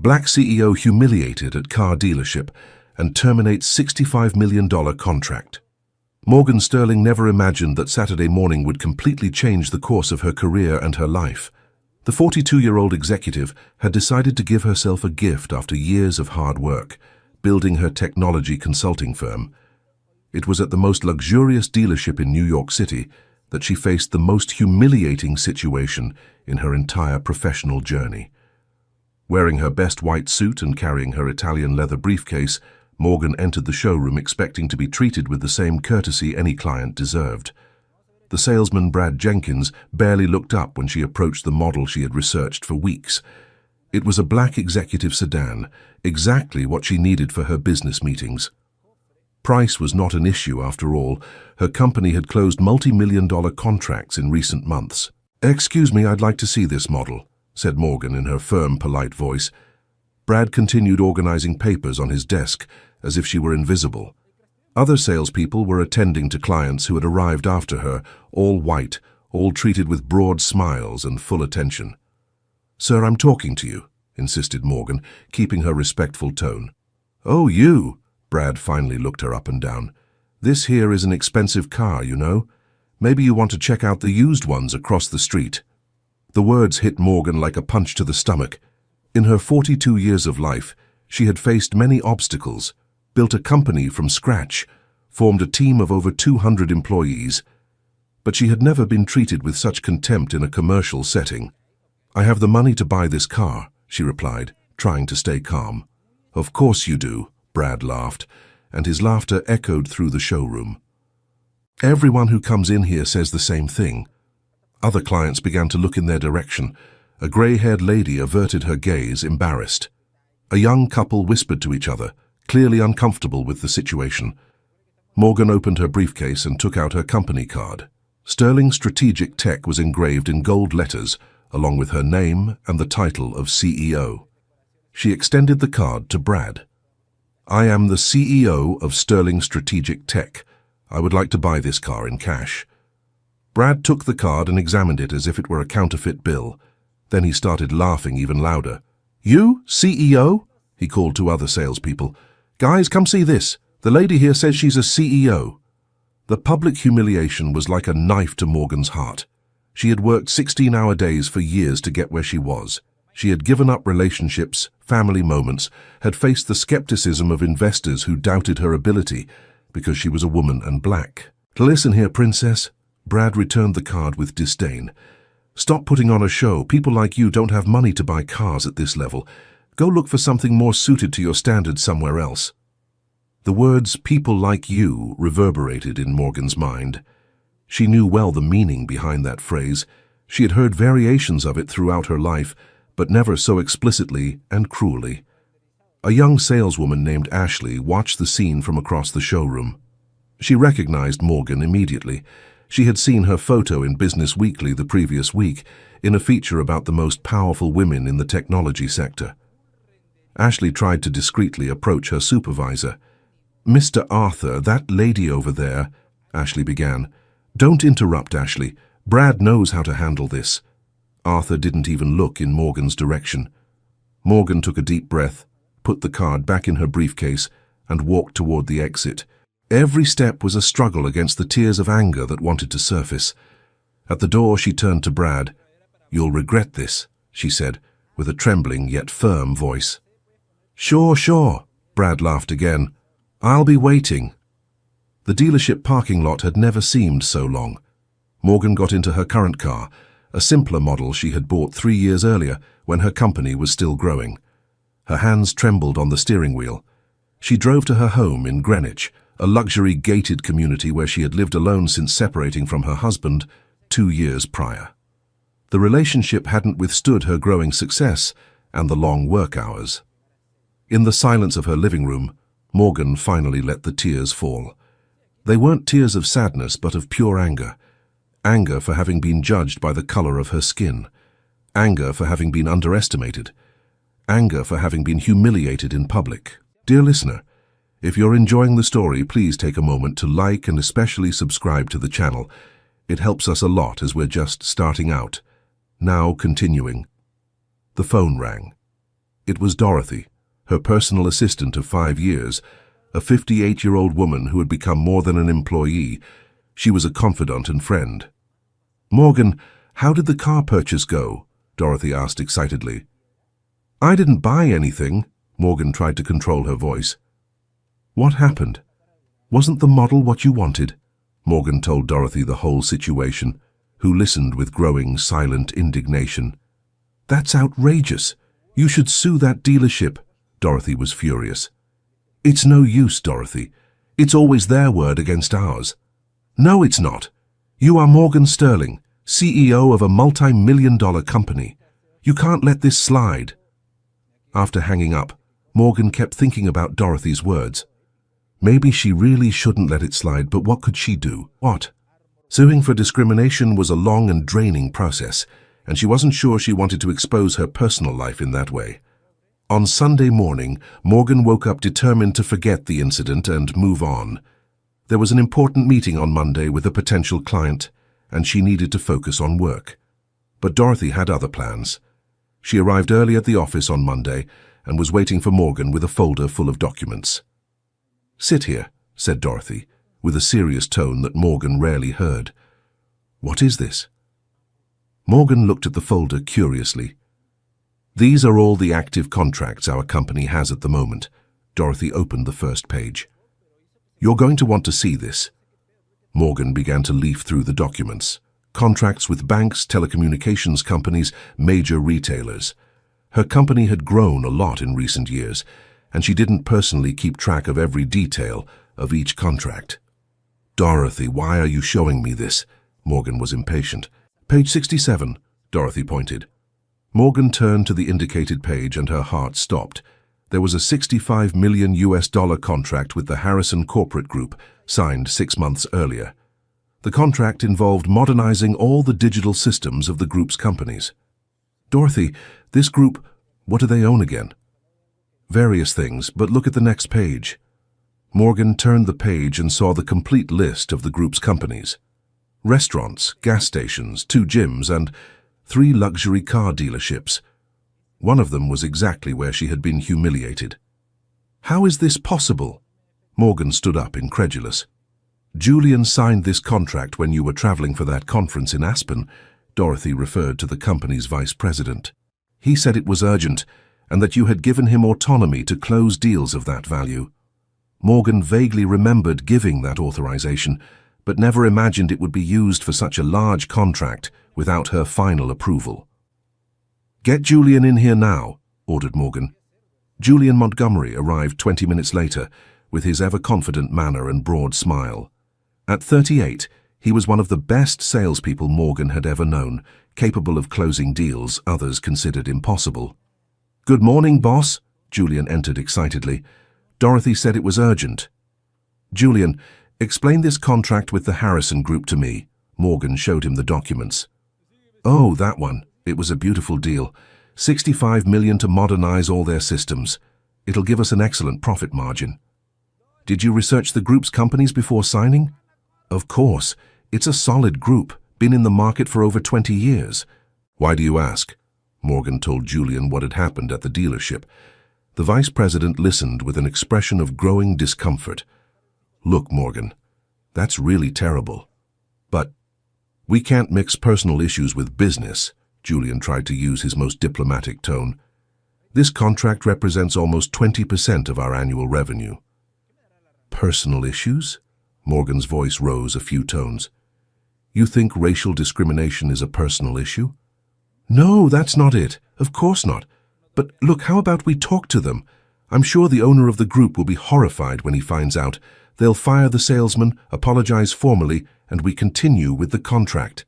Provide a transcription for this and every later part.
Black CEO humiliated at car dealership and terminates $65 million contract. Morgan Sterling never imagined that Saturday morning would completely change the course of her career and her life. The 42-year-old executive had decided to give herself a gift after years of hard work, building her technology consulting firm. It was at the most luxurious dealership in New York City that she faced the most humiliating situation in her entire professional journey. Wearing her best white suit and carrying her Italian leather briefcase, Morgan entered the showroom expecting to be treated with the same courtesy any client deserved. The salesman, Brad Jenkins, barely looked up when she approached the model she had researched for weeks. It was a black executive sedan, exactly what she needed for her business meetings. Price was not an issue after all. Her company had closed multi-million-dollar contracts in recent months. "Excuse me, I'd like to see this model," said Morgan in her firm, polite voice. Brad continued organizing papers on his desk as if she were invisible. Other salespeople were attending to clients who had arrived after her, all white, all treated with broad smiles and full attention. "Sir, I'm talking to you," insisted Morgan, keeping her respectful tone. "Oh, you!" Brad finally looked her up and down. "This here is an expensive car, you know. Maybe you want to check out the used ones across the street." The words hit Morgan like a punch to the stomach. In her 42 years of life, she had faced many obstacles, built a company from scratch, formed a team of over 200 employees. But she had never been treated with such contempt in a commercial setting. "I have the money to buy this car," she replied, trying to stay calm. "Of course you do," Brad laughed, and his laughter echoed through the showroom. "Everyone who comes in here says the same thing." Other clients began to look in their direction. A gray-haired lady averted her gaze, embarrassed. A young couple whispered to each other, clearly uncomfortable with the situation. Morgan opened her briefcase and took out her company card. Sterling Strategic Tech was engraved in gold letters, along with her name and the title of CEO. She extended the card to Brad. "I am the CEO of Sterling Strategic Tech. I would like to buy this car in cash." Brad took the card and examined it as if it were a counterfeit bill. Then he started laughing even louder. "You, CEO?" he called to other salespeople. "Guys, come see this. The lady here says she's a CEO." The public humiliation was like a knife to Morgan's heart. She had worked 16-hour days for years to get where she was. She had given up relationships, family moments, had faced the skepticism of investors who doubted her ability because she was a woman and black. "Listen here, princess." Brad returned the card with disdain. "Stop putting on a show. People like you don't have money to buy cars at this level. Go look for something more suited to your standards somewhere else." The words "people like you" reverberated in Morgan's mind. She knew well the meaning behind that phrase. She had heard variations of it throughout her life, but never so explicitly and cruelly. A young saleswoman named Ashley watched the scene from across the showroom. She recognized Morgan immediately. She had seen her photo in Business Weekly the previous week, in a feature about the most powerful women in the technology sector. Ashley tried to discreetly approach her supervisor. "Mr. Arthur, that lady over there," Ashley began. "Don't interrupt, Ashley. Brad knows how to handle this." Arthur didn't even look in Morgan's direction. Morgan took a deep breath, put the card back in her briefcase, and walked toward the exit. Every step was a struggle against the tears of anger that wanted to surface. At the door, she turned to Brad. "You'll regret this," she said, with a trembling yet firm voice. Sure," Brad laughed again. "I'll be waiting." The dealership parking lot had never seemed so long. Morgan got into her current car, a simpler model she had bought 3 years earlier when her company was still growing. Her hands trembled on the steering wheel. She drove to her home in Greenwich, a luxury gated community where she had lived alone since separating from her husband 2 years prior. The relationship hadn't withstood her growing success and the long work hours. In the silence of her living room, Morgan finally let the tears fall. They weren't tears of sadness, but of pure anger. Anger for having been judged by the color of her skin. Anger for having been underestimated. Anger for having been humiliated in public. Dear listener, if you're enjoying the story, please take a moment to like and especially subscribe to the channel. It helps us a lot as we're just starting out. Now continuing. The phone rang. It was Dorothy, her personal assistant of 5 years, a 58-year-old woman who had become more than an employee. She was a confidant and friend. "Morgan, how did the car purchase go?" Dorothy asked excitedly. "I didn't buy anything," Morgan tried to control her voice. "What happened? Wasn't the model what you wanted?" Morgan told Dorothy the whole situation, who listened with growing, silent indignation. "That's outrageous. You should sue that dealership." Dorothy was furious. "It's no use, Dorothy. It's always their word against ours." "No, it's not. You are Morgan Sterling, CEO of a multi-million-dollar company. You can't let this slide." After hanging up, Morgan kept thinking about Dorothy's words. Maybe she really shouldn't let it slide, but what could she do? What? Suing for discrimination was a long and draining process, and she wasn't sure she wanted to expose her personal life in that way. On Sunday morning, Morgan woke up determined to forget the incident and move on. There was an important meeting on Monday with a potential client, and she needed to focus on work. But Dorothy had other plans. She arrived early at the office on Monday and was waiting for Morgan with a folder full of documents. "Sit here," said Dorothy, with a serious tone that Morgan rarely heard. "What is this?" Morgan looked at the folder curiously. "These are all the active contracts our company has at the moment." Dorothy opened the first page. "You're going to want to see this." Morgan began to leaf through the documents. Contracts with banks, telecommunications companies, major retailers. Her company had grown a lot in recent years, and she didn't personally keep track of every detail of each contract. "Dorothy, why are you showing me this?" Morgan was impatient. "Page 67, Dorothy pointed. Morgan turned to the indicated page and her heart stopped. There was a $65 million contract with the Harrison Corporate Group, signed 6 months earlier. The contract involved modernizing all the digital systems of the group's companies. "Dorothy, this group, what do they own again?" "Various things, but look at the next page." Morgan turned the page and saw the complete list of the group's companies. Restaurants, gas stations, 2 gyms, and 3 luxury car dealerships. One of them was exactly where she had been humiliated. "How is this possible?" Morgan stood up, incredulous. "Julian signed this contract when you were traveling for that conference in Aspen." Dorothy referred to the company's vice president. "He said it was urgent, and that you had given him autonomy to close deals of that value." Morgan vaguely remembered giving that authorization, but never imagined it would be used for such a large contract without her final approval. "Get Julian in here now," ordered Morgan. Julian Montgomery arrived 20 minutes later, with his ever-confident manner and broad smile. At 38, he was one of the best salespeople Morgan had ever known, capable of closing deals others considered impossible. "Good morning, boss," Julian entered excitedly. "Dorothy said it was urgent." "Julian, explain this contract with the Harrison Group to me." Morgan showed him the documents. "Oh, that one. It was a beautiful deal. $65 million to modernize all their systems. It'll give us an excellent profit margin." "Did you research the group's companies before signing?" "Of course. It's a solid group, been in the market for over 20 years. "Why do you ask?" Morgan told Julian what had happened at the dealership. The vice president listened with an expression of growing discomfort. "Look, Morgan, that's really terrible. But we can't mix personal issues with business." Julian tried to use his most diplomatic tone. "This contract represents almost 20% of our annual revenue." "Personal issues?" Morgan's voice rose a few tones. "You think racial discrimination is a personal issue?" "No, that's not it. Of course not. But look, how about we talk to them? I'm sure the owner of the group will be horrified when he finds out. They'll fire the salesman, apologize formally, and we continue with the contract."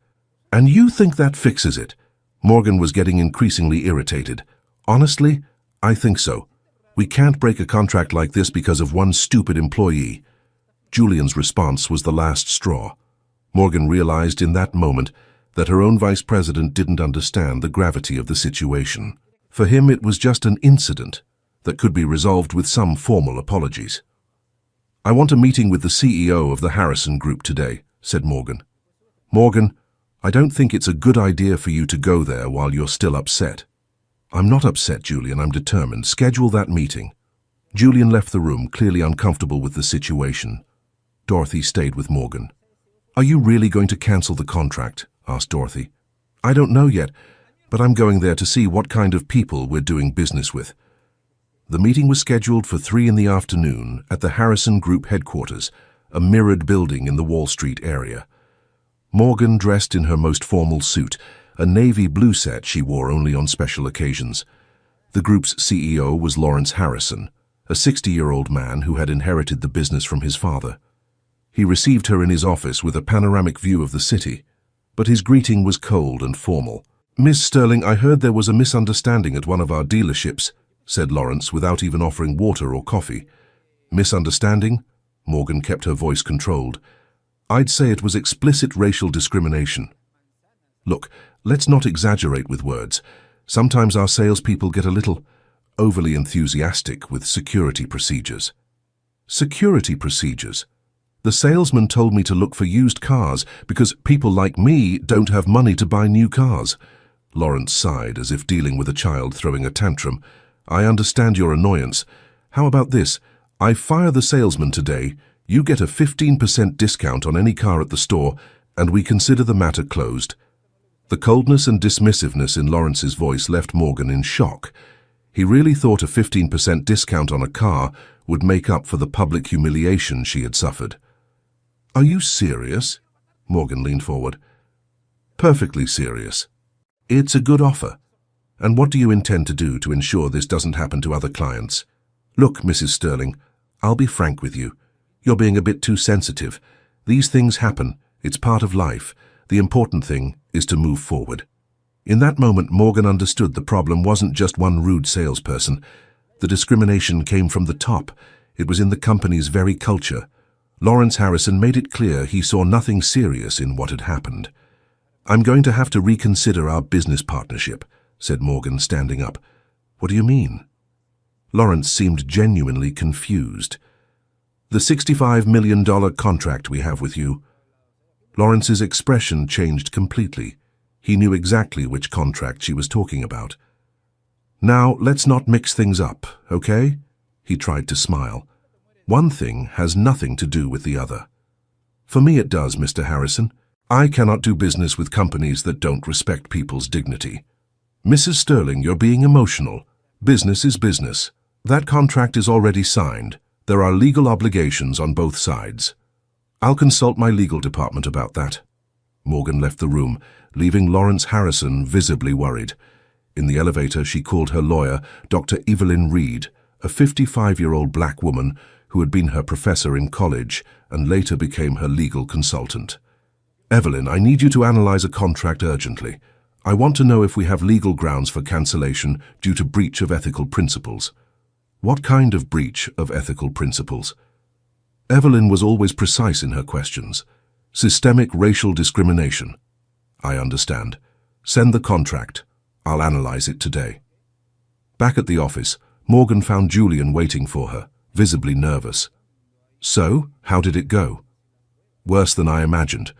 "And you think that fixes it?" Morgan was getting increasingly irritated. "Honestly, I think so. We can't break a contract like this because of one stupid employee." Julian's response was the last straw. Morgan realized in that moment that her own vice president didn't understand the gravity of the situation. For him, it was just an incident that could be resolved with some formal apologies. "I want a meeting with the CEO of the Harrison Group today," said Morgan. "Morgan, I don't think it's a good idea for you to go there while you're still upset." I'm not upset, Julian. I'm determined. Schedule that meeting. Julian left the room, clearly uncomfortable with the situation. Dorothy stayed with Morgan. Are you really going to cancel the contract? Asked Dorothy. I don't know yet, but I'm going there to see what kind of people we're doing business with. The meeting was scheduled for 3 p.m. at the Harrison Group headquarters, a mirrored building in the Wall Street area. Morgan dressed in her most formal suit, a navy blue set she wore only on special occasions. The group's CEO was Lawrence Harrison, a 60-year-old man who had inherited the business from his father. He received her in his office with a panoramic view of the city, but his greeting was cold and formal. Miss Sterling, I heard there was a misunderstanding at one of our dealerships, said Lawrence without even offering water or coffee. Misunderstanding? Morgan kept her voice controlled. I'd say it was explicit racial discrimination. Look, let's not exaggerate with words. Sometimes our salespeople get a little overly enthusiastic with security procedures. Security procedures? The salesman told me to look for used cars because people like me don't have money to buy new cars. Lawrence sighed as if dealing with a child throwing a tantrum. I understand your annoyance. How about this? I fire the salesman today. You get a 15% discount on any car at the store, and we consider the matter closed. The coldness and dismissiveness in Lawrence's voice left Morgan in shock. He really thought a 15% discount on a car would make up for the public humiliation she had suffered. Are you serious? Morgan leaned forward. Perfectly serious. It's a good offer. And what do you intend to do to ensure this doesn't happen to other clients? Look, Mrs. Sterling, I'll be frank with you. You're being a bit too sensitive. These things happen. It's part of life. The important thing is to move forward. In that moment, Morgan understood the problem wasn't just one rude salesperson. The discrimination came from the top. It was in the company's very culture. Lawrence Harrison made it clear he saw nothing serious in what had happened. I'm going to have to reconsider our business partnership, said Morgan, standing up. What do you mean? Lawrence seemed genuinely confused. The $65 million contract we have with you. Lawrence's expression changed completely. He knew exactly which contract she was talking about. Now, let's not mix things up, okay? He tried to smile. One thing has nothing to do with the other. For me it does, Mr. Harrison. I cannot do business with companies that don't respect people's dignity. Mrs. Sterling, you're being emotional. Business is business. That contract is already signed. There are legal obligations on both sides. I'll consult my legal department about that. Morgan left the room, leaving Lawrence Harrison visibly worried. In the elevator, she called her lawyer, Dr. Evelyn Reed, a 55-year-old black woman who had been her professor in college and later became her legal consultant. Evelyn, I need you to analyze a contract urgently. I want to know if we have legal grounds for cancellation due to breach of ethical principles. What kind of breach of ethical principles? Evelyn was always precise in her questions. Systemic racial discrimination. I understand. Send the contract. I'll analyze it today. Back at the office, Morgan found Julian waiting for her, visibly nervous. So, how did it go? Worse than I imagined.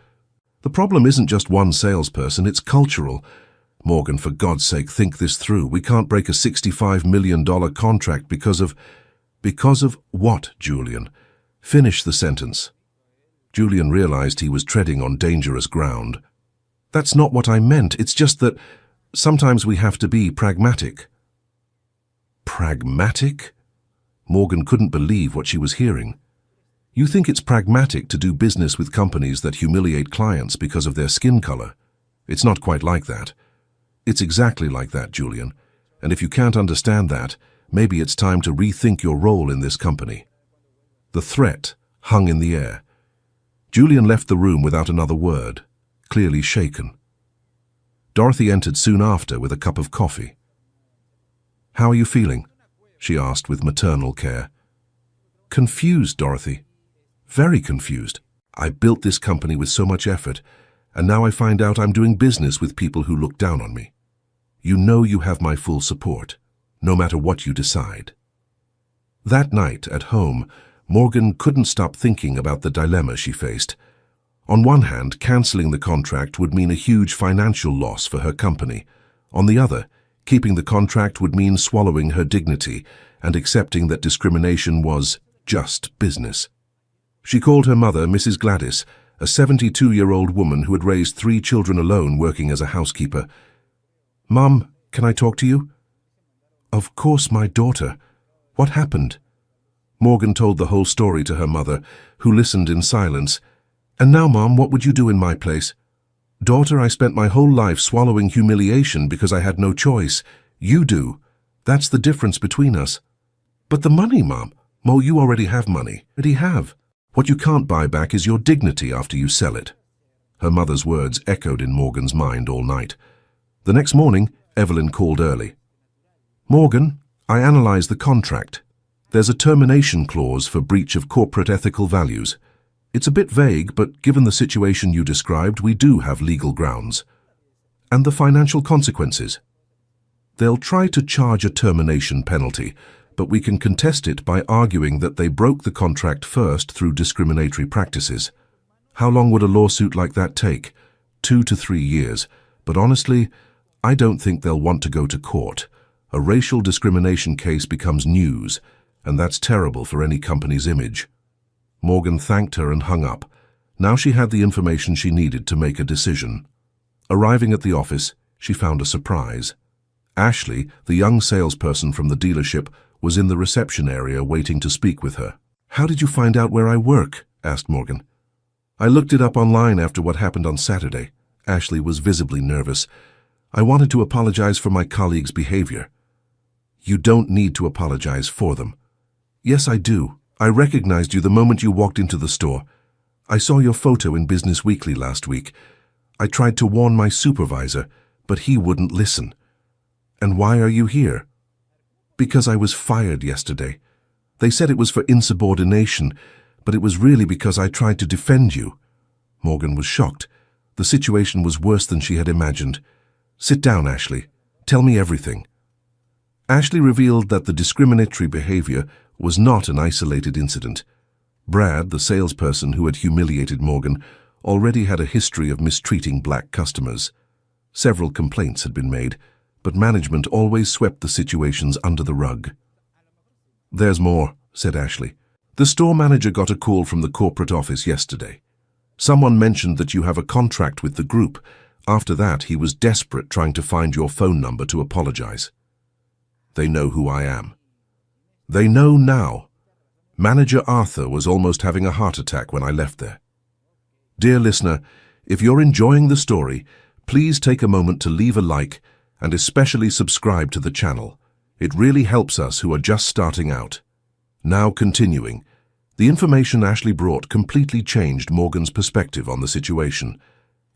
The problem isn't just one salesperson, it's cultural. Morgan, for God's sake, think this through. We can't break a $65 million contract because of... Because of what, Julian? Finish the sentence. Julian realized he was treading on dangerous ground. That's not what I meant. It's just that sometimes we have to be pragmatic. Pragmatic? Morgan couldn't believe what she was hearing. You think it's pragmatic to do business with companies that humiliate clients because of their skin color? It's not quite like that. It's exactly like that, Julian. And if you can't understand that, maybe it's time to rethink your role in this company. The threat hung in the air. Julian left the room without another word, clearly shaken. Dorothy entered soon after with a cup of coffee. How are you feeling? She asked with maternal care. Confused, Dorothy. Very confused. I built this company with so much effort, and now I find out I'm doing business with people who look down on me. You know you have my full support, no matter what you decide. That night, at home, Morgan couldn't stop thinking about the dilemma she faced. On one hand, cancelling the contract would mean a huge financial loss for her company. On the other, Keeping the contract would mean swallowing her dignity and accepting that discrimination was just business. She called her mother, Mrs. Gladys, a 72-year-old woman who had raised 3 children alone working as a housekeeper. "Mom, can I talk to you?" "Of course, my daughter. What happened?" Morgan told the whole story to her mother, who listened in silence. "And now, Mom, what would you do in my place?" "Daughter, I spent my whole life swallowing humiliation because I had no choice. You do. That's the difference between us." "But the money, Mom." "Mo, you already have money." "Already have. What you can't buy back is your dignity after you sell it." Her mother's words echoed in Morgan's mind all night. The next morning, Evelyn called early. "Morgan, I analyzed the contract. There's a termination clause for breach of corporate ethical values. It's a bit vague, but given the situation you described, we do have legal grounds. And the financial consequences? They'll try to charge a termination penalty, but we can contest it by arguing that they broke the contract first through discriminatory practices. How long would a lawsuit like that take? 2 to 3 years. But honestly, I don't think they'll want to go to court. A racial discrimination case becomes news, and that's terrible for any company's image." Morgan thanked her and hung up. Now she had the information she needed to make a decision. Arriving at the office, she found a surprise. Ashley, the young salesperson from the dealership, was in the reception area waiting to speak with her. "How did you find out where I work?" asked Morgan. "I looked it up online after what happened on Saturday." Ashley was visibly nervous. "I wanted to apologize for my colleagues' behavior." "You don't need to apologize for them." "Yes, I do. I recognized you the moment you walked into the store. I saw your photo in Business Weekly last week. I tried to warn my supervisor, but he wouldn't listen." "And why are you here?" "Because I was fired yesterday. They said it was for insubordination, but it was really because I tried to defend you." Morgan was shocked. The situation was worse than she had imagined. "Sit down, Ashley. Tell me everything." Ashley revealed that the discriminatory behavior was not an isolated incident. Brad, the salesperson who had humiliated Morgan, already had a history of mistreating black customers. Several complaints had been made, but management always swept the situations under the rug. "There's more," said Ashley. "The store manager got a call from the corporate office yesterday. Someone mentioned that you have a contract with the group. After that, he was desperate trying to find your phone number to apologize. They know who I am. They know now. Manager Arthur was almost having a heart attack when I left there." Dear listener, if you're enjoying the story, please take a moment to leave a like and especially subscribe to the channel. It really helps us who are just starting out. Now continuing, the information Ashley brought completely changed Morgan's perspective on the situation.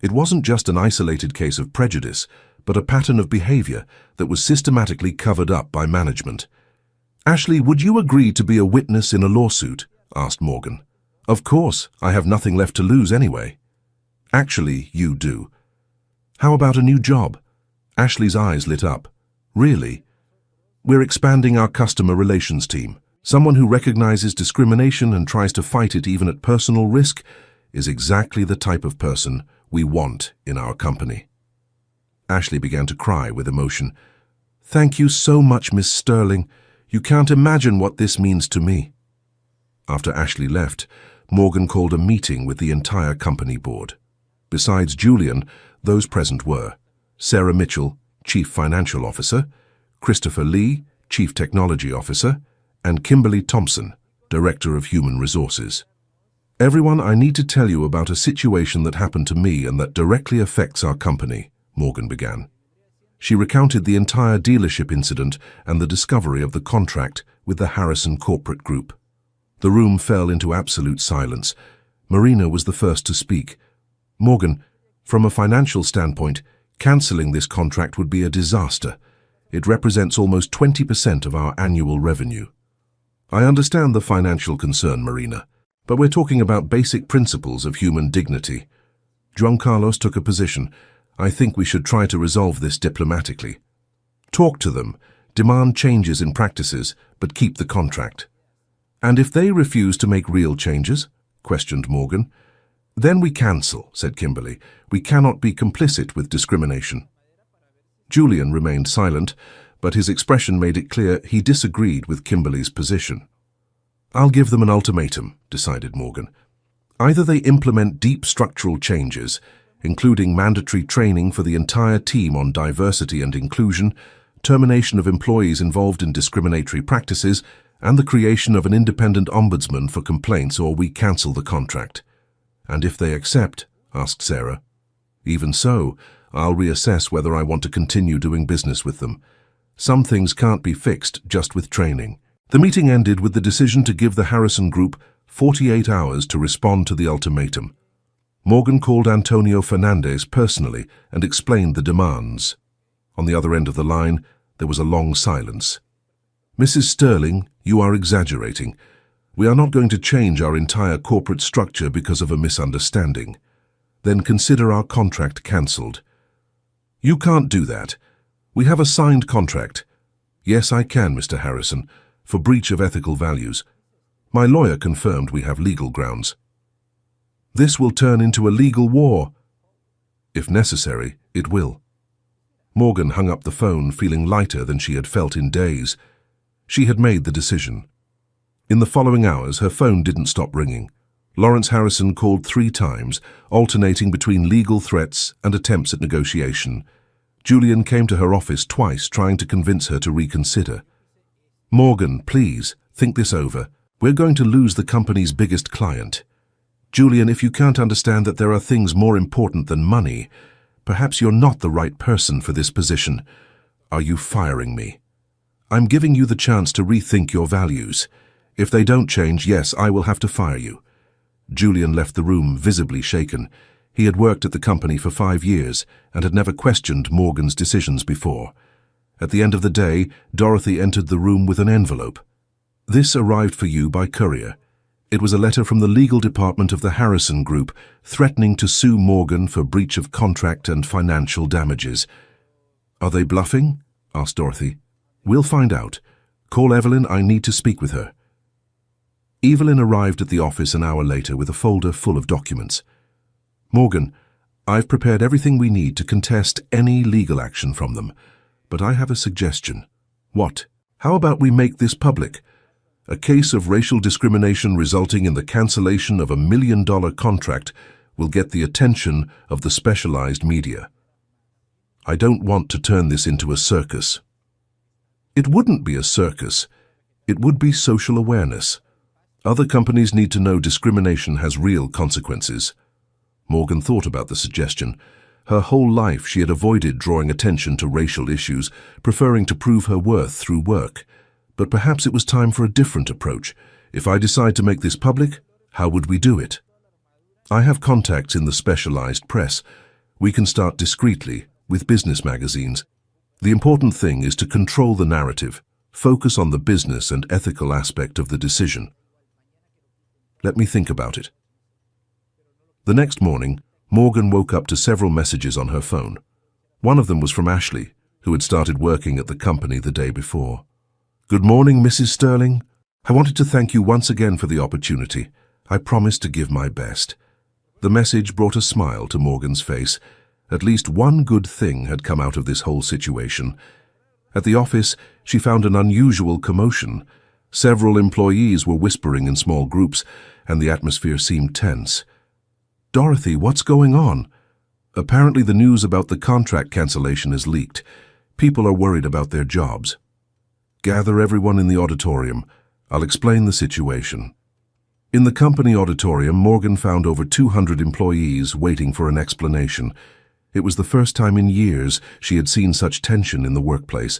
It wasn't just an isolated case of prejudice, but a pattern of behavior that was systematically covered up by management. "Ashley, would you agree to be a witness in a lawsuit?" asked Morgan. "Of course, I have nothing left to lose anyway." "Actually, you do. How about a new job?" Ashley's eyes lit up. "Really? We're expanding our customer relations team. Someone who recognizes discrimination and tries to fight it even at personal risk is exactly the type of person we want in our company." Ashley began to cry with emotion. "Thank you so much, Miss Sterling. You can't imagine what this means to me." After Ashley left, Morgan called a meeting with the entire company board. Besides Julian, those present were Sarah Mitchell, Chief Financial Officer, Christopher Lee, Chief Technology Officer, and Kimberly Thompson, Director of Human Resources. "Everyone, I need to tell you about a situation that happened to me and that directly affects our company," Morgan began. She recounted the entire dealership incident and the discovery of the contract with the Harrison corporate group. The room fell into absolute silence. Marina was the first to speak. "Morgan, from a financial standpoint, cancelling this contract would be a disaster. It represents almost 20% of our annual revenue." "I understand the financial concern, Marina, but we're talking about basic principles of human dignity." Juan Carlos took a position. "I think we should try to resolve this diplomatically. Talk to them, demand changes in practices, but keep the contract." "And if they refuse to make real changes?" questioned Morgan. "Then we cancel," said Kimberly. "We cannot be complicit with discrimination." Julian remained silent, but his expression made it clear he disagreed with Kimberly's position. "I'll give them an ultimatum," decided Morgan. "Either they implement deep structural changes, including mandatory training for the entire team on diversity and inclusion, termination of employees involved in discriminatory practices, and the creation of an independent ombudsman for complaints, or we cancel the contract." "And if they accept?" asked Sarah. "Even so, I'll reassess whether I want to continue doing business with them. Some things can't be fixed just with training." The meeting ended with the decision to give the Harrison Group 48 hours to respond to the ultimatum. Morgan called Antonio Fernandez personally and explained the demands. On the other end of the line, there was a long silence. "Mrs. Sterling, you are exaggerating. We are not going to change our entire corporate structure because of a misunderstanding. Then consider our contract cancelled." "You can't do that. We have a signed contract." "Yes, I can, Mr. Harrison, for breach of ethical values. My lawyer confirmed we have legal grounds." "This will turn into a legal war." "If necessary, it will." Morgan hung up the phone, feeling lighter than she had felt in days. She had made the decision. In the following hours, her phone didn't stop ringing. Lawrence Harrison called 3 times, alternating between legal threats and attempts at negotiation. Julian came to her office twice, trying to convince her to reconsider. "Morgan, please, think this over. We're going to lose the company's biggest client. Julian, if you can't understand that there are things more important than money, perhaps you're not the right person for this position. Are you firing me? I'm giving you the chance to rethink your values. If they don't change, yes, I will have to fire you." Julian left the room, visibly shaken. He had worked at the company for 5 years and had never questioned Morgan's decisions before. At the end of the day, Dorothy entered the room with an envelope. "This arrived for you by courier." It was a letter from the legal department of the Harrison Group, threatening to sue Morgan for breach of contract and financial damages. "Are they bluffing?" asked Dorothy. "We'll find out. Call Evelyn, I need to speak with her." Evelyn arrived at the office an hour later with a folder full of documents. "Morgan, I've prepared everything we need to contest any legal action from them, but I have a suggestion." "What?" "How about we make this public? A case of racial discrimination resulting in the cancellation of $1 million contract will get the attention of the specialized media. I don't want to turn this into a circus." "It wouldn't be a circus. It would be social awareness. Other companies need to know discrimination has real consequences." Morgan thought about the suggestion. Her whole life she had avoided drawing attention to racial issues, preferring to prove her worth through work. But perhaps it was time for a different approach. "If I decide to make this public, how would we do it?" "I have contacts in the specialized press. We can start discreetly, with business magazines. The important thing is to control the narrative, focus on the business and ethical aspect of the decision. Let me think about it." The next morning, Morgan woke up to several messages on her phone. One of them was from Ashley, who had started working at the company the day before. "Good morning, Mrs. Sterling. I wanted to thank you once again for the opportunity. I promised to give my best." The message brought a smile to Morgan's face. At least one good thing had come out of this whole situation. At the office, she found an unusual commotion. Several employees were whispering in small groups, and the atmosphere seemed tense. "Dorothy, what's going on?" "Apparently the news about the contract cancellation is leaked. People are worried about their jobs." "Gather everyone in the auditorium. I'll explain the situation." In the company auditorium, Morgan found over 200 employees waiting for an explanation. It was the first time in years she had seen such tension in the workplace.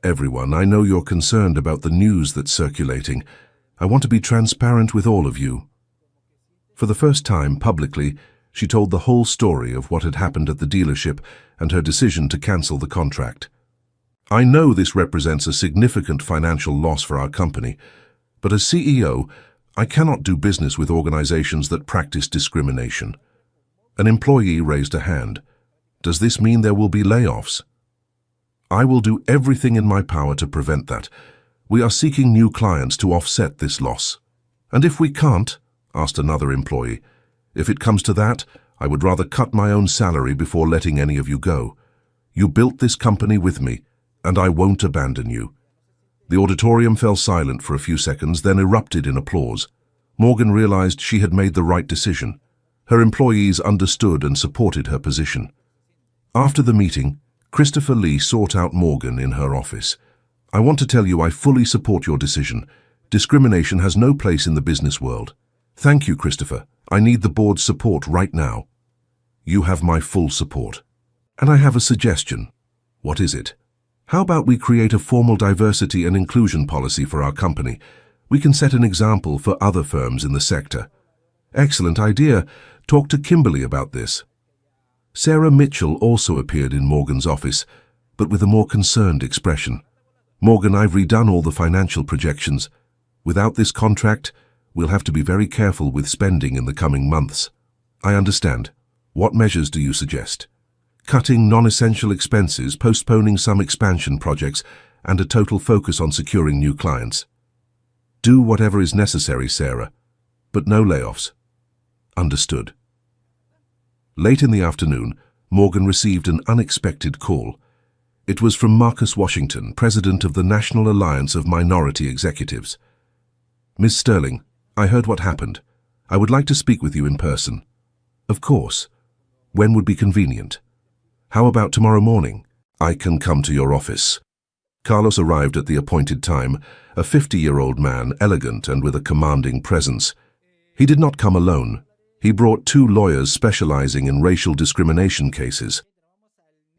"Everyone, I know you're concerned about the news that's circulating. I want to be transparent with all of you." For the first time, publicly, she told the whole story of what had happened at the dealership and her decision to cancel the contract. "I know this represents a significant financial loss for our company, but as CEO, I cannot do business with organizations that practice discrimination." An employee raised a hand. "Does this mean there will be layoffs?" "I will do everything in my power to prevent that. We are seeking new clients to offset this loss." "And if we can't?" asked another employee. "If it comes to that, I would rather cut my own salary before letting any of you go. You built this company with me, and I won't abandon you." The auditorium fell silent for a few seconds, then erupted in applause. Morgan realized she had made the right decision. Her employees understood and supported her position. After the meeting, Christopher Lee sought out Morgan in her office. "I want to tell you I fully support your decision. Discrimination has no place in the business world." "Thank you, Christopher. I need the board's support right now." "You have my full support. And I have a suggestion." "What is it?" "How about we create a formal diversity and inclusion policy for our company? We can set an example for other firms in the sector." "Excellent idea. Talk to Kimberly about this." Sarah Mitchell also appeared in Morgan's office, but with a more concerned expression. "Morgan, I've redone all the financial projections. Without this contract, we'll have to be very careful with spending in the coming months." "I understand. What measures do you suggest?" "Cutting non-essential expenses, postponing some expansion projects, and a total focus on securing new clients." "Do whatever is necessary, Sarah, but no layoffs." "Understood." Late in the afternoon, Morgan received an unexpected call. It was from Marcus Washington, president of the National Alliance of Minority Executives. "Ms. Sterling, I heard what happened. I would like to speak with you in person." "Of course. When would be convenient?" "How about tomorrow morning?" "I can come to your office." Carlos arrived at the appointed time, a 50-year-old man, elegant and with a commanding presence. He did not come alone. He brought 2 lawyers specializing in racial discrimination cases.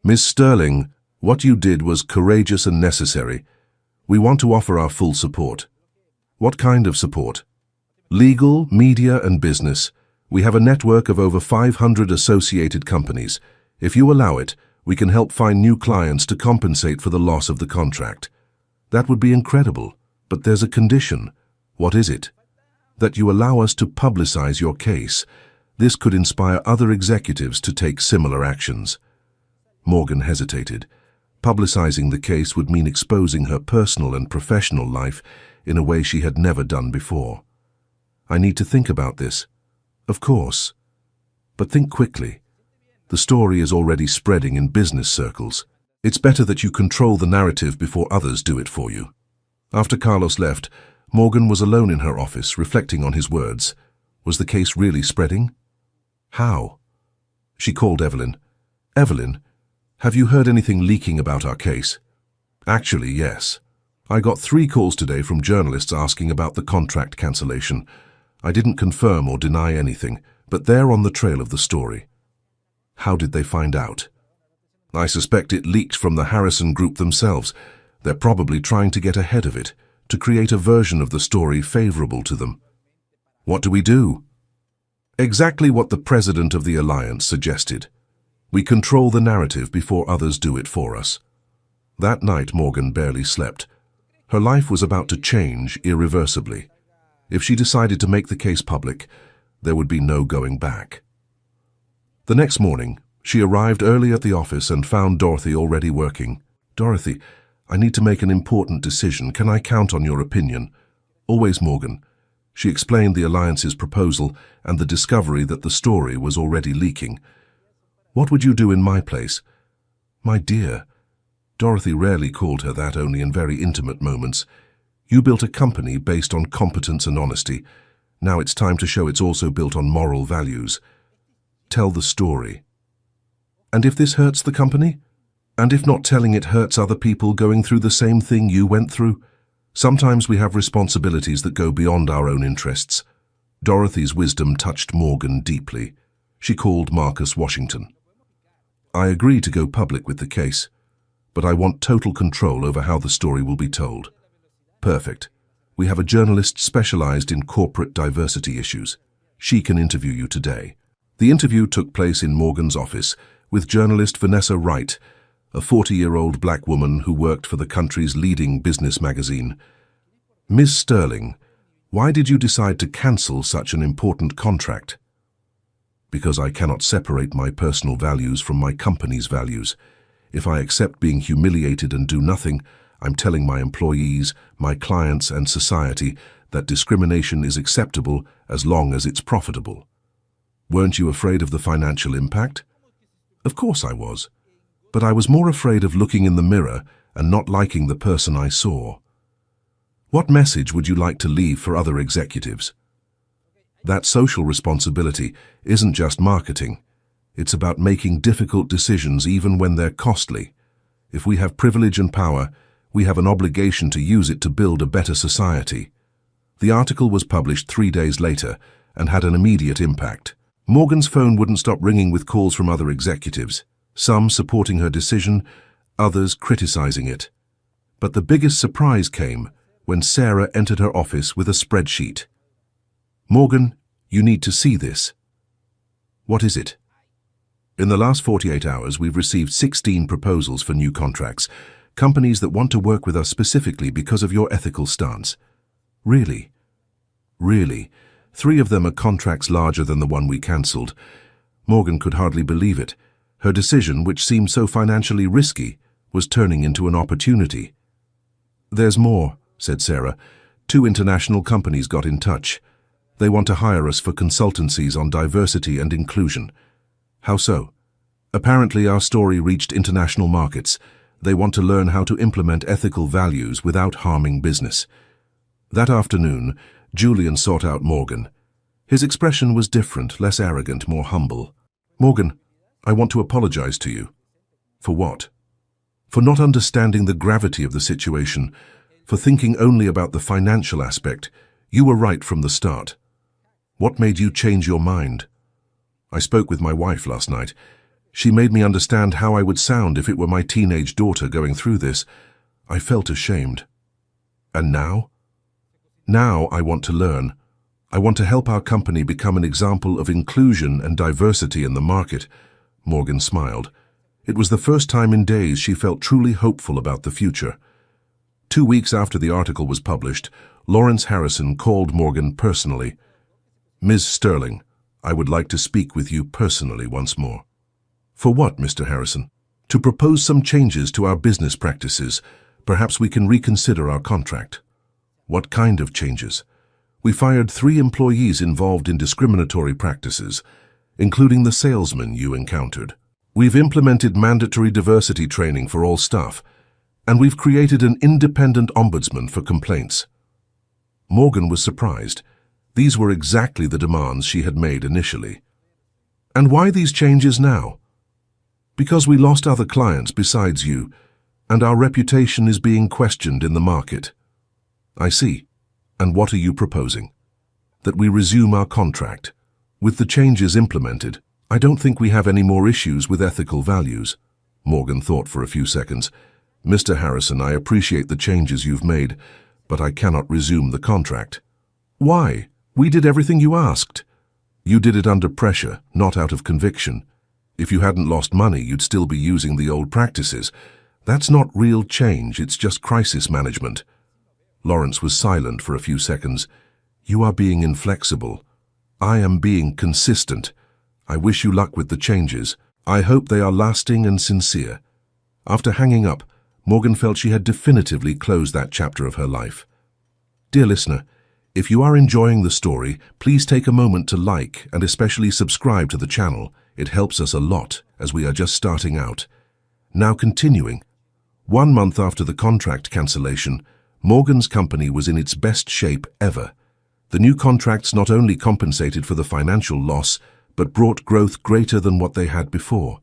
"Ms. Sterling, what you did was courageous and necessary. We want to offer our full support." "What kind of support?" "Legal, media, and business. We have a network of over 500 associated companies. If you allow it, we can help find new clients to compensate for the loss of the contract." "That would be incredible, but there's a condition." "What is it?" "That you allow us to publicize your case. This could inspire other executives to take similar actions." Morgan hesitated. Publicizing the case would mean exposing her personal and professional life in a way she had never done before. "I need to think about this." "Of course. But think quickly. The story is already spreading in business circles. It's better that you control the narrative before others do it for you." After Carlos left, Morgan was alone in her office, reflecting on his words. Was the case really spreading? How? She called Evelyn. "Evelyn, have you heard anything leaking about our case?" "Actually, yes. I got 3 calls today from journalists asking about the contract cancellation. I didn't confirm or deny anything, but they're on the trail of the story." "How did they find out?" "I suspect it leaked from the Harrison Group themselves. They're probably trying to get ahead of it, to create a version of the story favorable to them." "What do we do?" "Exactly what the president of the alliance suggested. We control the narrative before others do it for us." That night, Morgan barely slept. Her life was about to change irreversibly. If she decided to make the case public, there would be no going back. The next morning, she arrived early at the office and found Dorothy already working. "Dorothy, I need to make an important decision. Can I count on your opinion?" "Always, Morgan." She explained the alliance's proposal and the discovery that the story was already leaking. "What would you do in my place?" "My dear," Dorothy rarely called her that, only in very intimate moments. "You built a company based on competence and honesty. Now it's time to show it's also built on moral values. Tell the story." "And if this hurts the company? And if not telling it hurts other people going through the same thing you went through? Sometimes we have responsibilities that go beyond our own interests." Dorothy's wisdom touched Morgan deeply. She called Marcus Washington. "I agree to go public with the case, but I want total control over how the story will be told." "Perfect. We have a journalist specialized in corporate diversity issues. She can interview you today." The interview took place in Morgan's office with journalist Vanessa Wright, a 40-year-old black woman who worked for the country's leading business magazine. "Ms. Sterling, why did you decide to cancel such an important contract?" "Because I cannot separate my personal values from my company's values. If I accept being humiliated and do nothing, I'm telling my employees, my clients, and society that discrimination is acceptable as long as it's profitable." "Weren't you afraid of the financial impact?" "Of course I was. But I was more afraid of looking in the mirror and not liking the person I saw. What message would you like to leave for other executives? That social responsibility isn't just marketing. It's about making difficult decisions even when they're costly. If we have privilege and power, we have an obligation to use it to build a better society. The article was published 3 days later and had an immediate impact. Morgan's phone wouldn't stop ringing with calls from other executives, some supporting her decision, others criticizing it. But the biggest surprise came when Sarah entered her office with a spreadsheet. "Morgan, you need to see this." "What is it?" "In the last 48 hours, we've received 16 proposals for new contracts, companies that want to work with us specifically because of your ethical stance." "Really?" "Really. 3 of them are contracts larger than the one we cancelled." Morgan could hardly believe it. Her decision, which seemed so financially risky, was turning into an opportunity. "There's more," said Sarah. 2 international companies got in touch. They want to hire us for consultancies on diversity and inclusion." "How so?" "Apparently our story reached international markets. They want to learn how to implement ethical values without harming business." That afternoon, Julian sought out Morgan. His expression was different, less arrogant, more humble. "Morgan, I want to apologize to you." "For what?" "For not understanding the gravity of the situation, for thinking only about the financial aspect. You were right from the start." "What made you change your mind?" "I spoke with my wife last night. She made me understand how I would sound if it were my teenage daughter going through this. I felt ashamed." "And now?" "Now I want to learn. I want to help our company become an example of inclusion and diversity in the market." Morgan smiled. It was the first time in days she felt truly hopeful about the future. 2 weeks after the article was published, Lawrence Harrison called Morgan personally. "Ms. Sterling, I would like to speak with you personally once more." "For what, Mr. Harrison?" "To propose some changes to our business practices. Perhaps we can reconsider our contract." "What kind of changes?" "We fired 3 employees involved in discriminatory practices, including the salesman you encountered. We've implemented mandatory diversity training for all staff, and we've created an independent ombudsman for complaints." Morgan was surprised. These were exactly the demands she had made initially. "And why these changes now?" "Because we lost other clients besides you, and our reputation is being questioned in the market." "I see. And what are you proposing?" "That we resume our contract. With the changes implemented, I don't think we have any more issues with ethical values." Morgan thought for a few seconds. "Mr. Harrison, I appreciate the changes you've made, but I cannot resume the contract." "Why? We did everything you asked." "You did it under pressure, not out of conviction. If you hadn't lost money, you'd still be using the old practices. That's not real change, it's just crisis management." Lawrence was silent for a few seconds. "You are being inflexible. I am being consistent. I wish you luck with the changes. I hope they are lasting and sincere." After hanging up, Morgan felt she had definitively closed that chapter of her life. Dear listener, if you are enjoying the story, please take a moment to like and especially subscribe to the channel. It helps us a lot as we are just starting out. Now continuing. 1 month after the contract cancellation, Morgan's company was in its best shape ever. The new contracts not only compensated for the financial loss, but brought growth greater than what they had before.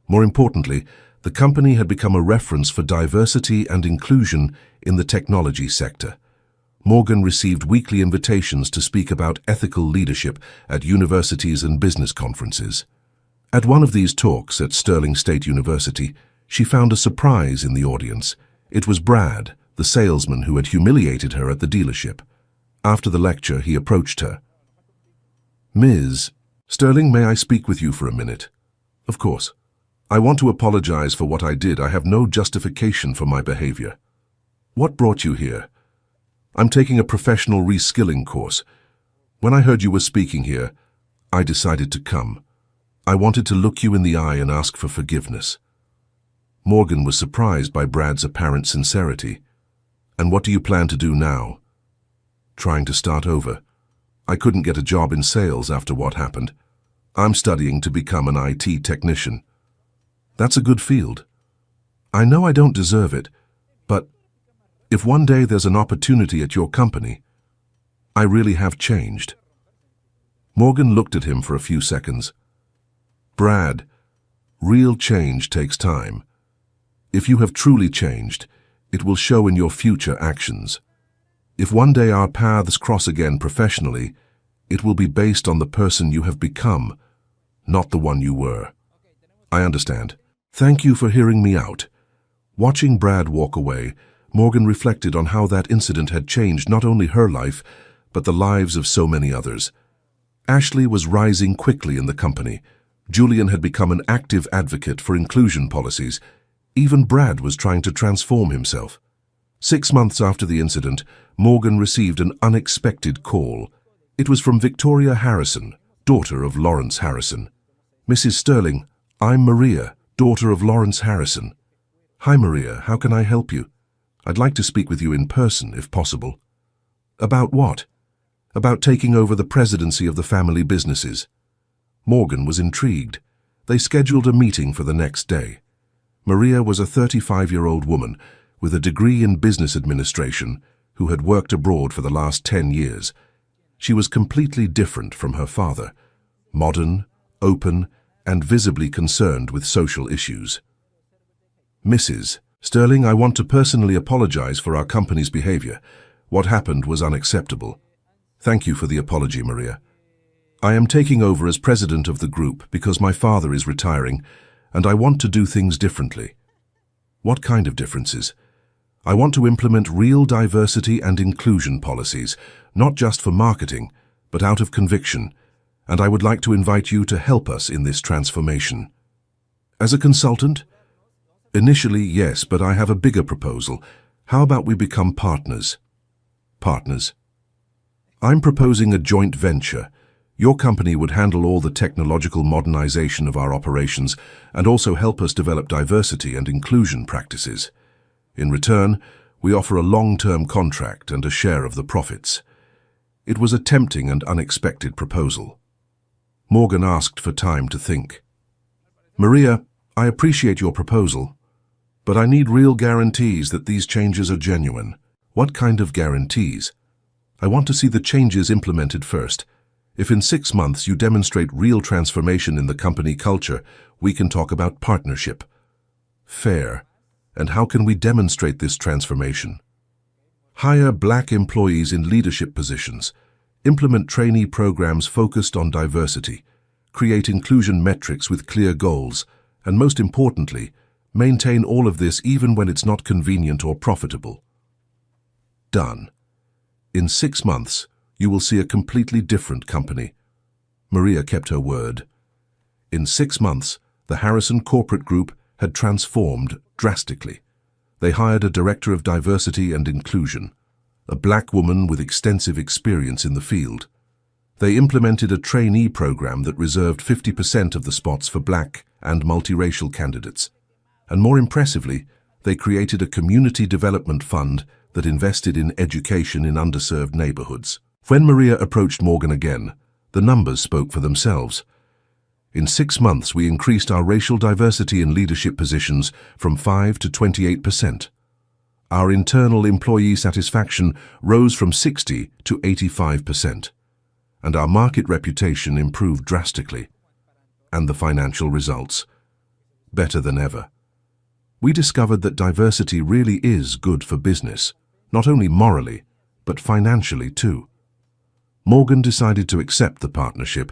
More importantly, the company had become a reference for diversity and inclusion in the technology sector. Morgan received weekly invitations to speak about ethical leadership at universities and business conferences. At one of these talks at Sterling State University, she found a surprise in the audience. It was Brad, the salesman who had humiliated her at the dealership. After the lecture, he approached her. "Ms. Sterling, may I speak with you for a minute?" "Of course. I want to apologize for what I did. I have no justification for my behavior." "What brought you here?" "I'm taking a professional reskilling course. When I heard you were speaking here, I decided to come. I wanted to look you in the eye and ask for forgiveness." Morgan was surprised by Brad's apparent sincerity. "And what do you plan to do now?" "Trying to start over. I couldn't get a job in sales after what happened. I'm studying to become an IT technician." That's a good field. I know I don't deserve it, but if one day there's an opportunity at your company, I really have changed." Morgan looked at him for a few seconds. "Brad, real change takes time. If you have truly changed, it will show in your future actions. If one day our paths cross again professionally, it will be based on the person you have become, not the one you were." "I understand. Thank you for hearing me out." Watching Brad walk away, Morgan reflected on how that incident had changed not only her life, but the lives of so many others. Ashley was rising quickly in the company. Julian had become an active advocate for inclusion policies. Even Brad was trying to transform himself. 6 months after the incident, Morgan received an unexpected call. It was from Victoria Harrison, daughter of Lawrence Harrison. "Mrs. Sterling, I'm Maria, daughter of Lawrence Harrison." "Hi Maria, how can I help you? I'd like to speak with you in person, if possible." "About what?" "About taking over the presidency of the family businesses." Morgan was intrigued. They scheduled a meeting for the next day. Maria was a 35-year-old woman with a degree in business administration who had worked abroad for the last 10 years. She was completely different from her father, modern, open, and visibly concerned with social issues. "Mrs. Sterling, I want to personally apologize for our company's behavior. What happened was unacceptable." "Thank you for the apology, Maria. I am taking over as president of the group because my father is retiring, and I want to do things differently." "What kind of differences?" "I want to implement real diversity and inclusion policies, not just for marketing, but out of conviction, and I would like to invite you to help us in this transformation." "As a consultant?" "Initially, yes, but I have a bigger proposal. How about we become partners?" "Partners?" "I'm proposing a joint venture. Your company would handle all the technological modernization of our operations and also help us develop diversity and inclusion practices. In return, we offer a long-term contract and a share of the profits." It was a tempting and unexpected proposal. Morgan asked for time to think. "Maria, I appreciate your proposal, but I need real guarantees that these changes are genuine." "What kind of guarantees?" "I want to see the changes implemented first. If in 6 months you demonstrate real transformation in the company culture, we can talk about partnership." "Fair. And how can we demonstrate this transformation?" "Hire Black employees in leadership positions. Implement trainee programs focused on diversity. Create inclusion metrics with clear goals. And most importantly, maintain all of this even when it's not convenient or profitable." Done. In 6 months, you will see a completely different company. Maria kept her word. In 6 months, the Harrison corporate group had transformed drastically. They hired a director of diversity and inclusion, a Black woman with extensive experience in the field. They implemented a trainee program that reserved 50% of the spots for Black and multiracial candidates. And more impressively, they created a community development fund that invested in education in underserved neighborhoods. When Maria approached Morgan again, the numbers spoke for themselves. In 6 months, we increased our racial diversity in leadership positions from 5 to 28%. Our internal employee satisfaction rose from 60 to 85%. And our market reputation improved drastically. And the financial results? Better than ever. We discovered that diversity really is good for business, not only morally, but financially too. Morgan decided to accept the partnership,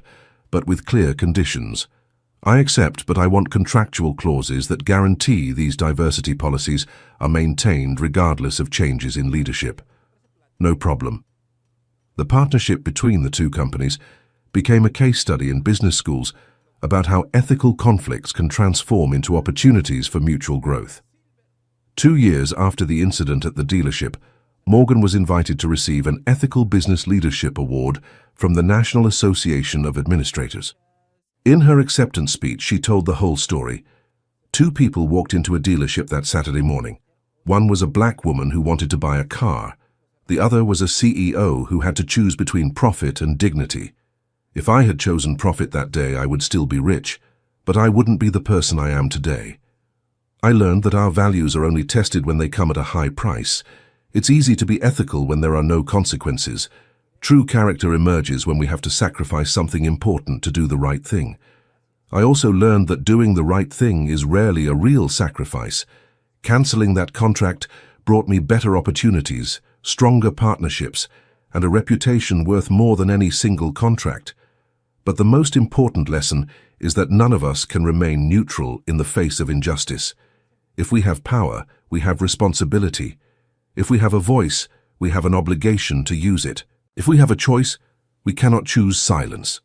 but with clear conditions. "I accept, but I want contractual clauses that guarantee these diversity policies are maintained regardless of changes in leadership." "No problem." The partnership between the two companies became a case study in business schools about how ethical conflicts can transform into opportunities for mutual growth. 2 years after the incident at the dealership, Morgan was invited to receive an Ethical Business Leadership Award from the National Association of Administrators. In her acceptance speech, she told the whole story. 2 people walked into a dealership that Saturday morning. One was a Black woman who wanted to buy a car. The other was a CEO who had to choose between profit and dignity. "If I had chosen profit that day, I would still be rich. but I wouldn't be the person I am today. I learned that our values are only tested when they come at a high price. It's easy to be ethical when there are no consequences. True character emerges when we have to sacrifice something important to do the right thing. I also learned that doing the right thing is rarely a real sacrifice. Cancelling that contract brought me better opportunities, stronger partnerships, and a reputation worth more than any single contract. But the most important lesson is that none of us can remain neutral in the face of injustice. If we have power, we have responsibility. If we have a voice, we have an obligation to use it. If we have a choice, we cannot choose silence.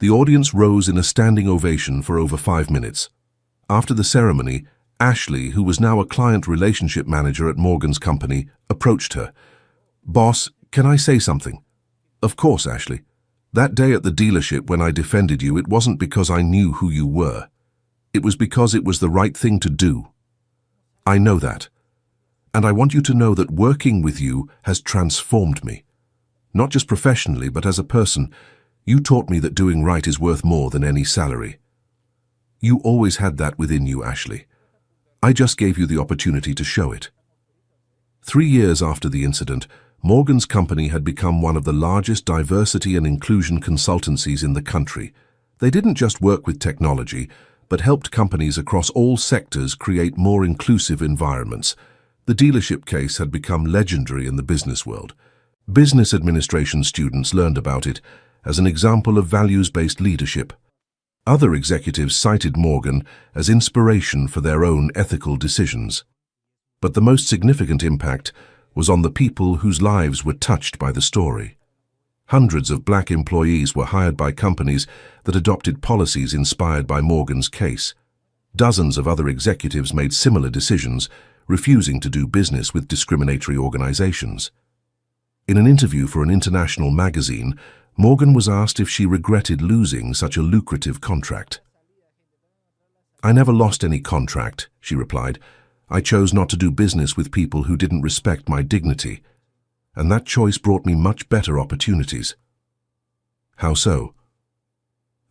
The audience rose in a standing ovation for over 5 minutes. After the ceremony, Ashley, who was now a client relationship manager at Morgan's company, approached her. "Boss, can I say something?" "Of course, Ashley. That day at the dealership when I defended you, it wasn't because I knew who you were. It was because it was the right thing to do. I know that. And I want you to know that working with you has transformed me. Not just professionally, but as a person. You taught me that doing right is worth more than any salary. You always had that within you, Ashley. I just gave you the opportunity to show it." 3 years after the incident, Morgan's company had become one of the largest diversity and inclusion consultancies in the country. They didn't just work with technology, but helped companies across all sectors create more inclusive environments. The dealership case had become legendary in the business world. Business administration students learned about it as an example of values-based leadership. Other executives cited Morgan as inspiration for their own ethical decisions. But the most significant impact was on the people whose lives were touched by the story. Hundreds of black employees were hired by companies that adopted policies inspired by Morgan's case. Dozens of other executives made similar decisions, refusing to do business with discriminatory organizations. In an interview for an international magazine, Morgan was asked if she regretted losing such a lucrative contract. "I never lost any contract," she replied. "I chose not to do business with people who didn't respect my dignity, and that choice brought me much better opportunities." How so?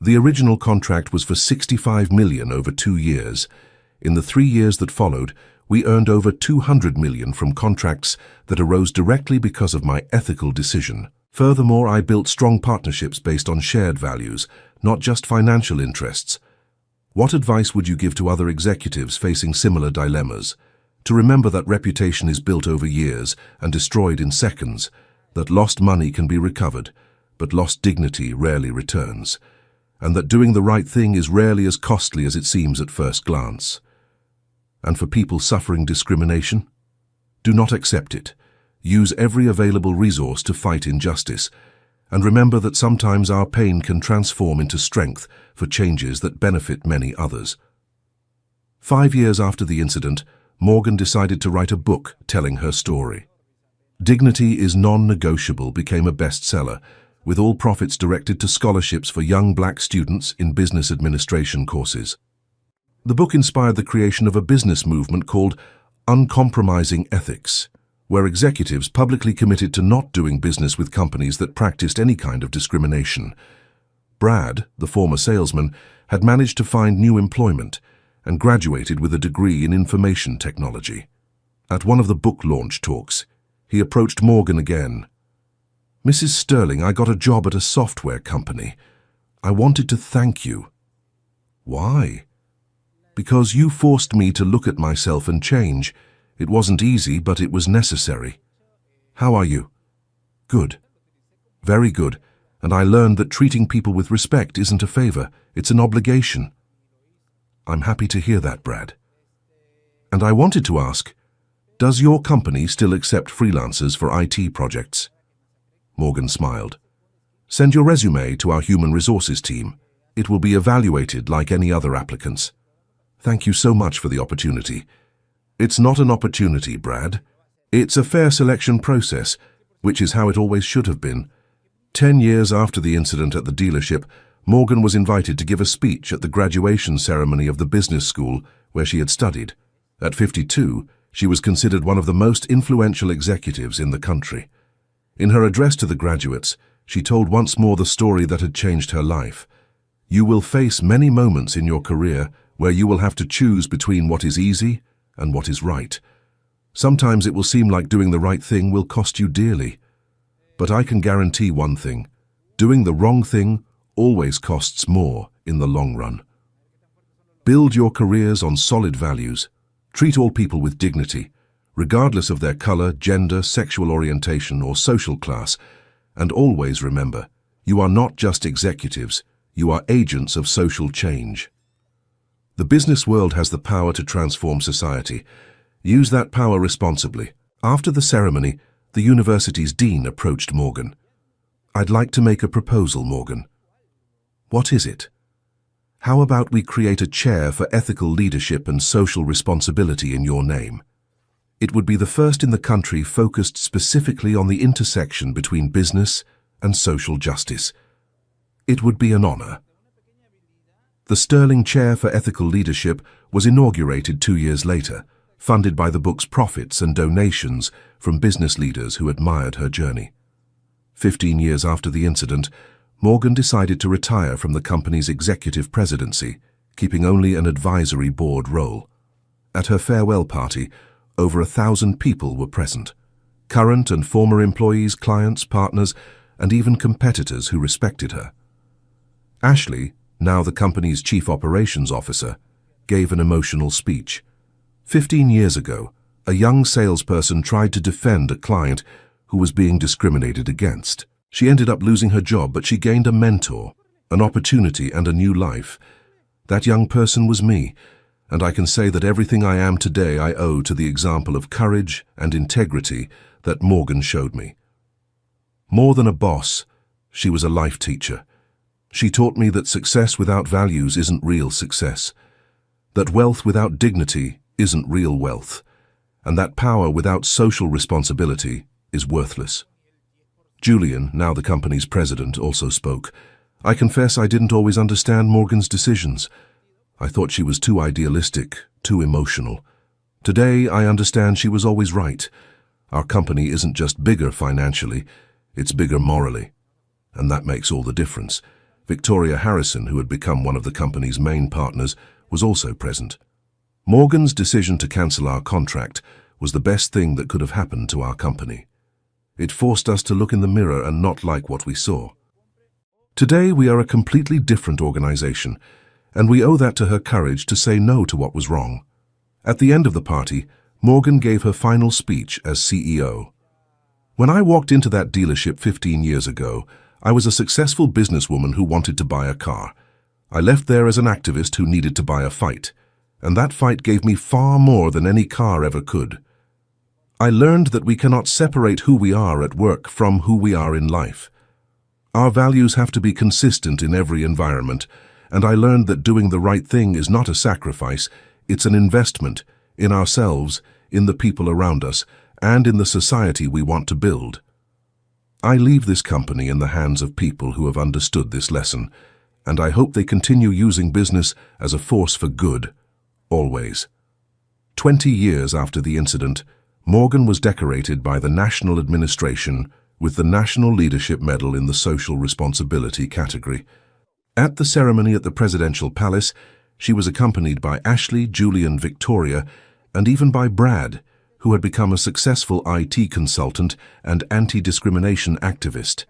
The original contract was for $65 million over 2 years. In the 3 years that followed, we earned over $200 million from contracts that arose directly because of my ethical decision. Furthermore, I built strong partnerships based on shared values, not just financial interests. What advice would you give to other executives facing similar dilemmas? To remember that reputation is built over years and destroyed in seconds, that lost money can be recovered, but lost dignity rarely returns, and that doing the right thing is rarely as costly as it seems at first glance. And for people suffering discrimination, do not accept it. Use every available resource to fight injustice, and remember that sometimes our pain can transform into strength for changes that benefit many others. 5 years after the incident, Morgan decided to write a book telling her story. Dignity is Non-Negotiable became a bestseller, with all profits directed to scholarships for young black students in business administration courses. The book inspired the creation of a business movement called Uncompromising Ethics, where executives publicly committed to not doing business with companies that practiced any kind of discrimination. Brad, the former salesman, had managed to find new employment and graduated with a degree in information technology. At one of the book launch talks, he approached Morgan again. "Mrs. Sterling, I got a job at a software company. I wanted to thank you." "Why?" "Because you forced me to look at myself and change. It wasn't easy, but it was necessary." "How are you?" "Good. Very good. And I learned that treating people with respect isn't a favor, it's an obligation." "I'm happy to hear that, Brad. And I wanted to ask, does your company still accept freelancers for IT projects?" Morgan smiled. "Send your resume to our human resources team. It will be evaluated like any other applicants." "Thank you so much for the opportunity." "It's not an opportunity, Brad. It's a fair selection process, which is how it always should have been." 10 years after the incident at the dealership, Morgan was invited to give a speech at the graduation ceremony of the business school where she had studied. At 52, she was considered one of the most influential executives in the country. In her address to the graduates, she told once more the story that had changed her life. You will face many moments in your career where you will have to choose between what is easy and what is right. Sometimes it will seem like doing the right thing will cost you dearly. But I can guarantee one thing: doing the wrong thing always costs more in the long run. Build your careers on solid values. Treat all people with dignity, regardless of their color, gender, sexual orientation, or social class. And always remember, you are not just executives, you are agents of social change. The business world has the power to transform society. Use that power responsibly. After the ceremony, the university's dean approached Morgan. "I'd like to make a proposal, Morgan." "What is it?" "How about we create a chair for ethical leadership and social responsibility in your name? It would be the first in the country focused specifically on the intersection between business and social justice. It would be an honor." The Sterling Chair for Ethical Leadership was inaugurated 2 years later, funded by the book's profits and donations from business leaders who admired her journey. 15 years after the incident, Morgan decided to retire from the company's executive presidency, keeping only an advisory board role. At her farewell party, over 1,000 people were present. Current and former employees, clients, partners, and even competitors who respected her. Ashley, now the company's chief operations officer, gave an emotional speech. 15 years ago, a young salesperson tried to defend a client who was being discriminated against. She ended up losing her job, but she gained a mentor, an opportunity, and a new life. That young person was me, and I can say that everything I am today I owe to the example of courage and integrity that Morgan showed me. More than a boss, she was a life teacher. She taught me that success without values isn't real success, that wealth without dignity isn't real wealth, and that power without social responsibility is worthless. Julian, now the company's president, also spoke. "I confess I didn't always understand Morgan's decisions. I thought she was too idealistic, too emotional. Today, I understand she was always right. Our company isn't just bigger financially, it's bigger morally. And that makes all the difference." Victoria Harrison, who had become one of the company's main partners, was also present. "Morgan's decision to cancel our contract was the best thing that could have happened to our company. It forced us to look in the mirror and not like what we saw. Today, we are a completely different organization, and we owe that to her courage to say no to what was wrong." At the end of the party, Morgan gave her final speech as CEO. "When I walked into that dealership 15 years ago, I was a successful businesswoman who wanted to buy a car. I left there as an activist who needed to buy a fight, and that fight gave me far more than any car ever could. I learned that we cannot separate who we are at work from who we are in life. Our values have to be consistent in every environment, and I learned that doing the right thing is not a sacrifice, it's an investment in ourselves, in the people around us, and in the society we want to build. I leave this company in the hands of people who have understood this lesson, and I hope they continue using business as a force for good, always." 20 years after the incident, Morgan was decorated by the National Administration with the National Leadership Medal in the Social Responsibility category. At the ceremony at the Presidential Palace, she was accompanied by Ashley, Julian, Victoria, and even by Brad, who had become a successful IT consultant and anti-discrimination activist.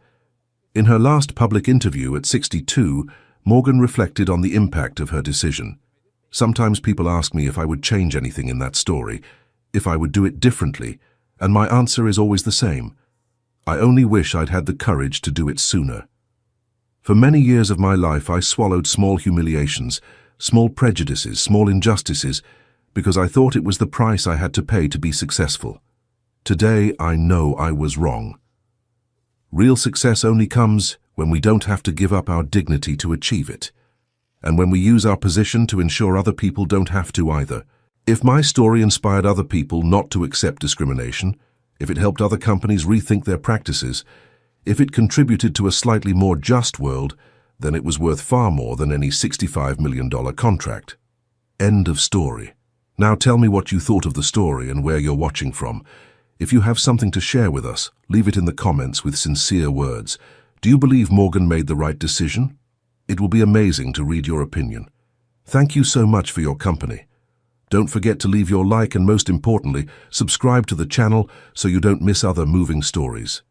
In her last public interview at 62, Morgan reflected on the impact of her decision. "Sometimes people ask me if I would change anything in that story, if I would do it differently, and my answer is always the same. I only wish I'd had the courage to do it sooner. For many years of my life, I swallowed small humiliations, small prejudices, small injustices, because I thought it was the price I had to pay to be successful. Today, I know I was wrong. Real success only comes when we don't have to give up our dignity to achieve it, and when we use our position to ensure other people don't have to either. If my story inspired other people not to accept discrimination, if it helped other companies rethink their practices, if it contributed to a slightly more just world, then it was worth far more than any $65 million contract." End of story. Now tell me what you thought of the story and where you're watching from. If you have something to share with us, leave it in the comments with sincere words. Do you believe Morgan made the right decision? It will be amazing to read your opinion. Thank you so much for your company. Don't forget to leave your like and, most importantly, subscribe to the channel so you don't miss other moving stories.